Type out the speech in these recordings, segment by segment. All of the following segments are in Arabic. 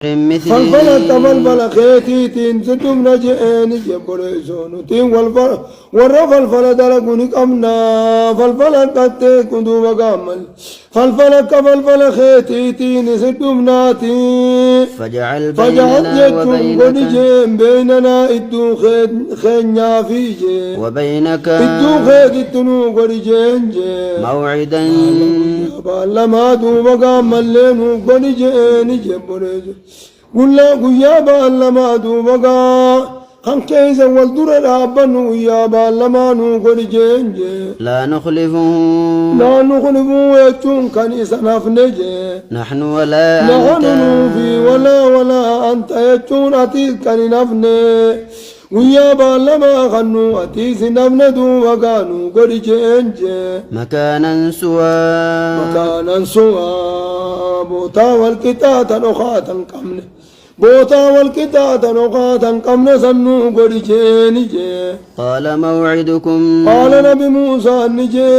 فالفلك فالفلك خيتين ستم نجئين جبريسون تين والرفع الفلك لكوني قمنا فالفلك قد كندو مقامل فالفلك فالفلك خيتين ستم ناتي فجعل بيننا بيننا إدو خينيا فيجي وبينك إدو خيت إدنو قريجين موعدا لما دو مقامل لينو قريجين جبريسون قلنا قيابا لما دوبقا خان كيسا والدر رابنو قيابا لما نقول جنج لا نخلفه يتون كان إسناف نجي نحن ولا أنت في ولا أنت يتون أتيس كان نفني قيابا لما خنو أتيس نفن دوبقا نقول جنج مكانا سوا بوتا والكتاتا نخاتا قمنا بوتا والكتاتا نخاتا قمنا سنو قريجيني قال موعدكم قال نبي موسى نجي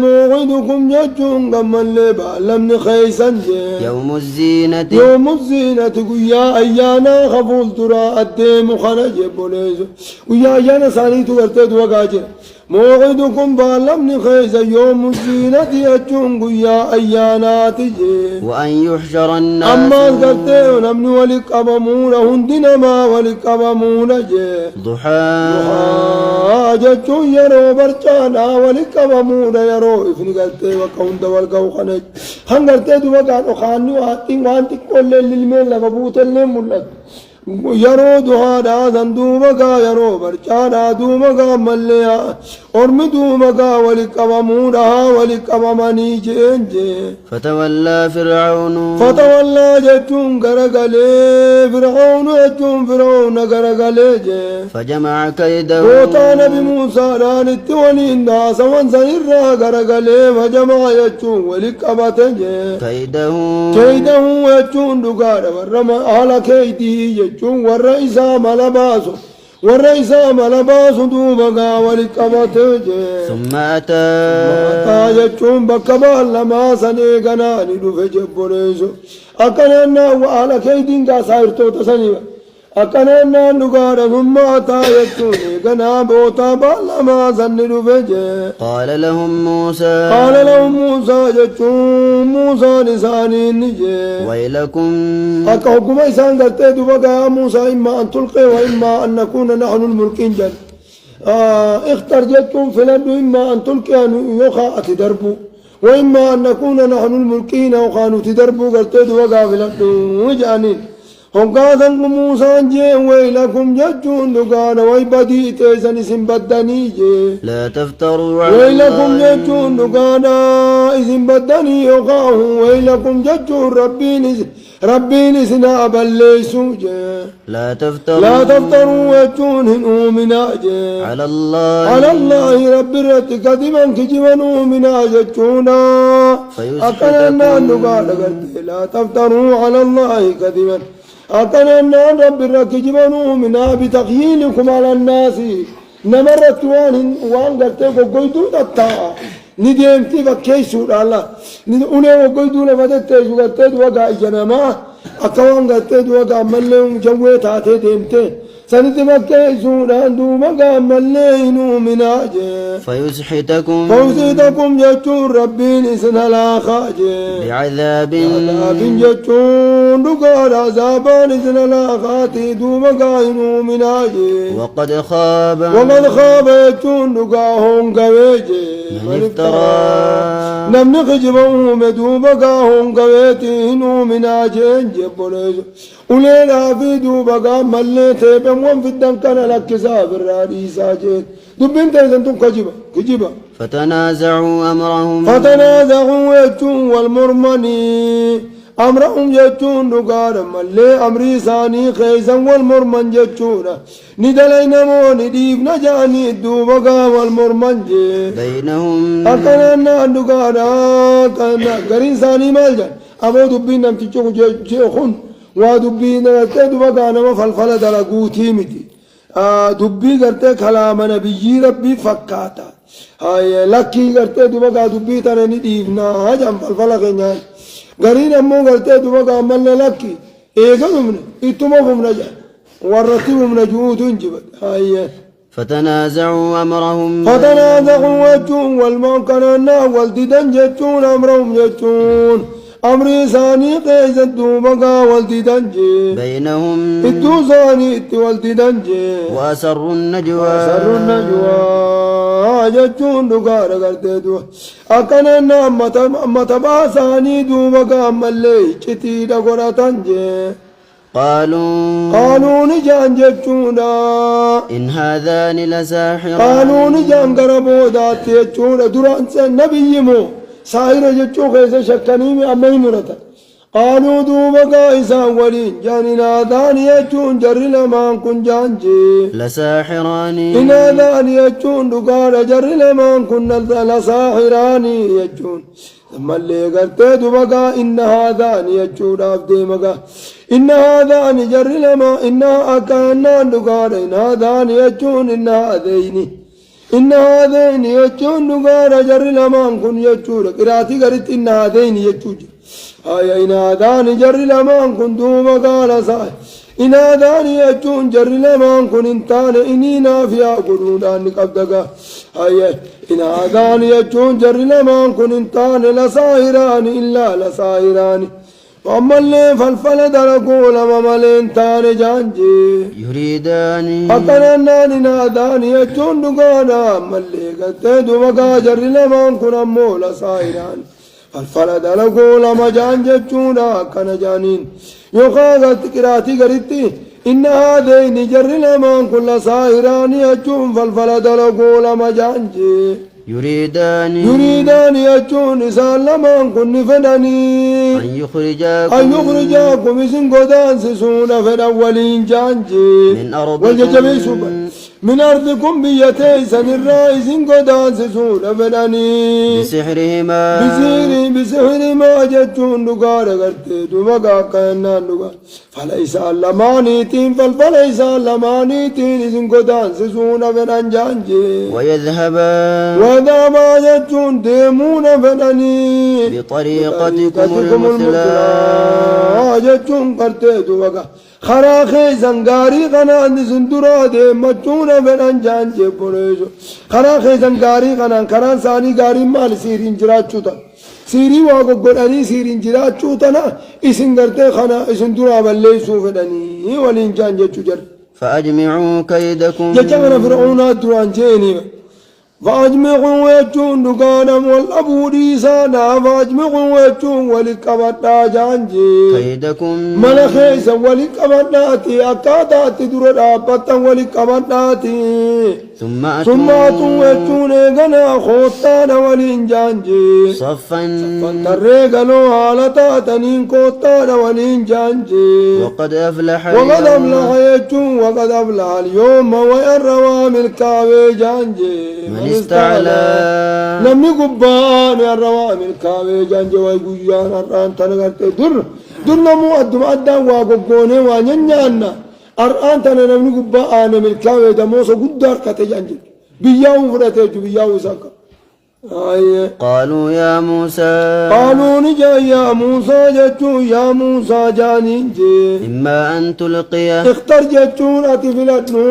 موعدكم يجون قمنا لبا لمن خيسا يوم الزينة قيا أيانا خفول ترى الديم خرج بوليزو قيا أيانا سانيتو ارتد وقاجر موعدكم بالمن خيزا يوم الزينة يجون قيا أيانا تجي وأن يحشر الناس أما قلتين نمن ولك أبمون هندنا ما ولك أبمون ضحى جتون يرو برجانا ولك أبمون يرو إفني قلتين وكوند والقو خنج هنقلتين وقانو خاني واتين وانتك كل للمين لفبوت اللي يرو دهادا زندوبكا يرو برچادا دومكا مليا أرم دومكا ولكبمودا ولكبمني جنج فتولى فرعون جتون غرغلي فرعون غرغلي فجمع كيده بوتا نبي موسى رانت ولين داس وانزيرا غرغلي فجمع يجون ولكبتن كيده يجون دغار ورما على كيدي يجون والرئيسا ملباسو دوبقا ولكبته ثم أتى يجون بكبال لما سنيقنا ندف جبريسو أكننا وعلى كيدين كاسايرتو تسنيبا أكننا نقار ثم أتى يجون إيقنا بوتا بالما سندف قال لهم موسى يجون موسى لساني نجي ويلكم أكحكم إسان قلت دبقا موسى إما أن تلقي وإما أن نكون نحن الملكين جل اختر جدتم فلد إما أن تلقي أن يخا أتدربوا وإما أن نكون نحن الملكين وخانوا تدربوا قلت دبقا فلد وجانين هم قادن موسى جي ويلكم ججون دقان ويبدي تيسن اسم بدني جي لا تفتروا ويلكم ججون دقان اسم بدني يقاه ويلكم ججون ربين سنا بليسو جي لا تفتروا يجون هنؤمنا جي على الله رب الرد كذبا كجبا منا ججونا أكلنا نقال لا تفتروا على الله كذبا أكلنا رب الرد كجبا منا بتخييلكم على الناس نمرت وان قلتك وقيدو تتا نديمتي فكيسو الله ندعوني وقيدو لفتتيسو قلتك وقا إجنما أكوان قلتك وقا ملهم جويت عتي ديمتي سنتمكيسو لاندو مقا ملينو من أجي فيسحتكم جتون ربين إسنا لا خاجي بعذاب جتون دقار عذابان إسنا لا خاتي دو مقاينو من أجي وقد خاب يجون دقاهم قويجي من افترى نمن خجبهم مدو بقاهم قويتينو من أجي جبوليجو وليلا في دو بقا مليتي بمون في الدنكان لك سافر رادي ساجد دبين تيزنتم كجبا فتنازعوا أمرهم يجون والمرمني أمرهم يجون دقار ملي أمري ثاني خيزا والمرمن يجون ندلين مو نديف نجاني الدوبقا والمرمن بينهم أكننا دقارا كنا قرين ثاني مالجان أبو دبين نمتشون جيخون ودبين دبقا نما فالفل دلقوتي مدي دبي قرتي كلام نبي ربي فكاتا هاي لكي قرتي دبقا دبي ترني ديفنا هجم فالفل غنيان قرين أمو قرتي دبقا ملنا لكي إيقظهم إتمهم نجا ورتبهم نجوت انجبت هاي فتنازعوا أمرهم فتنازعوا وجون والمنكرنا والددن جتون أمرهم جتون أمري ثاني قيس الدوبقا والددن بينهم إدو ثاني إتي والددن وأسروا النجوى جتون دقار قرتدو أكننا متبا ثاني دوبقا ملي چتي دقرتن قالوا نجان جتشونا إن هذان لساحران قالوا نجان قربوا ذات جتشونا دران سن نبي مو ساحر جتشو خيس شكنيمي أمي مرتا قالوا دوبقا إسان ولين جاننا ذاني يجون جر لمان كن جانجي لساحران إن ذاني يجون دقار جر لمان كن لساحران يجون ثم اللي قلت دوبقا إن هذان يجون أفدي مقا إن هذان جر لما إن أكانا دقار إن هذان يجون إن هذين يجون دقار جر لما كن يجون قراتي قرت إن هذين يجون هاي إن هذان جر لما كن دوما قال صاحب إن هذان يجون جر لما كن انتان إنينا فيها قلون أنك أبدقا هاي إن هذان يجون جر لما كن انتان لساهران إلا لساهران وأما اللي فالفل درقوا لما ملين تان جانجي يريدان أقننا نادان يجون دقانا أما اللي قتدوا مقاجر لما كن أمو لساهران فالفل درقوا لما جانجي جونا كان جانين يقاقت كراتي قريتي إن هذين جر لما كن لساهران يجون فالفل درقوا لما جانجي يريدان يجون إسان لما كن فدني أن يخرجاكم إسن قدان سسون فد أولين جانجي من أرضكم بيتي سن الرئيس قدان سسون فدني بسحرهما جتون دقار قرتي دمقا كينان دقار فليس اللمانيتين فليس اللمانيتين إسن قدان سسون فدن جانجي ويذهبا جتون ديمون فدني بطريقتكم المثلى جتون قرتي دمقا خراخي زنگاري قنان سندرا ديمتون فدن جانجي بوليسو خراخي زنگاري قنان خران ثاني غاري مال سيرين جراچو تا سيري واقو قراني سيرين جراچو تا نا اسن قرتي خنا اسن درا بليسو فدني ولين جانجي چجر فأجمعوا كيدكم جانا فرعون دران جيني فأجمعوا يجون دقانم والأبو ديسانا فأجمعوا يجون ولكبتا جانجي كيدكم ملخيسا ولكبتاتي أكاداتي درا بطا ولكبتاتي ثم أتوا يجون غنا خوتانا ولينجانجي صفا تريقلوا هالتاتنين كوتانا ولينجانجي وقد أفلح يجون وقد أفلح اليوم ويروى ملكاوي جانجي استعلى نمني قبان يا روامي الكاوي جانجي ويقويان الران تنغرتي در نمو أدم أدام واقبوني وانيانا الران تنغرتي قبان من الكاوي دموسو قدار كتي جانجي بياو فرتيجو بياو ساكا قالوا يا موسى نجا يا موسى جتو يا موسى جانينجي إما أن تلقي اختر جتون أتفلتنو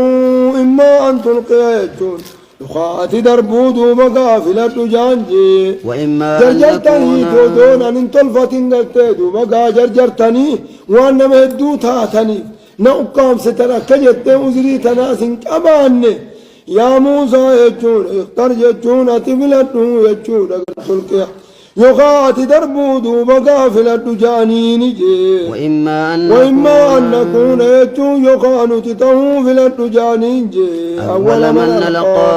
إما أن تلقي جتون يخاتي دربود ومقافلة جانجي وإما جرجرتني تودون أن انتلفت انقلتدو مقا جرجرتني وأن مهدو تاتني نأقام سترك جتة وزري تناس كباني يا موسى يجون اختر جتون أتفلتنو يجون تلقيا يخاتي دربود ومقافلة جانيني وإما أن نكون يجون يخانو تتهو في الجانين أول من نلقى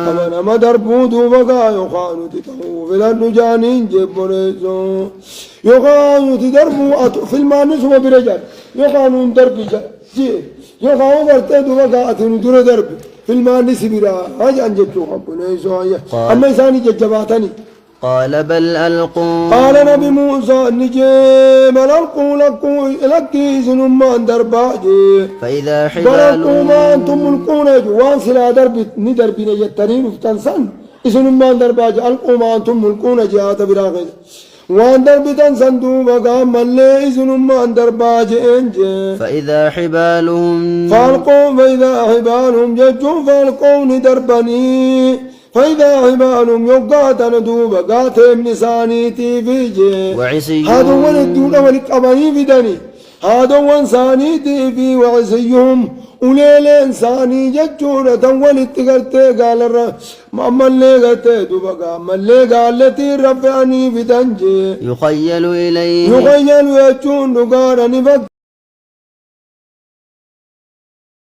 كمان ما دربود ومقا يخانو تتهو في الجانين بوليسو يخانو تدربو في المانس وبرجال يخانو دربي يخانو برتدو ومقا أتنو در دربي في المانس برا هاي أنجتو بوليسو أما إساني ججباتني قال بل ألقوا قال نبي موسى نجي بل ألقوا لكي سنمان درباجي فإذا حبالهم ما أنتم ملقون جوان سلا دربي نجتنين فتنسان سنمان درباجي ألقوا ما أنتم ملقون جهات براغي وان دربتن صندوق قام اللي إذن ما درباج إنجي فإذا حبالهم فالقوا فإذا حبالهم ججوا فالقوا دربني فإذا حبالهم يقاتل دوبا قاتل نسانيتي فيجي وعصيهم هذا ولدون ولقبني بدني هذا وانسانيتي في وعصيهم وليل إنساني ججورة ولتقرتي قال أما اللي قلتي دوبا أما اللي قالتي رفعني بدنجي يخيل إليه يجون قارني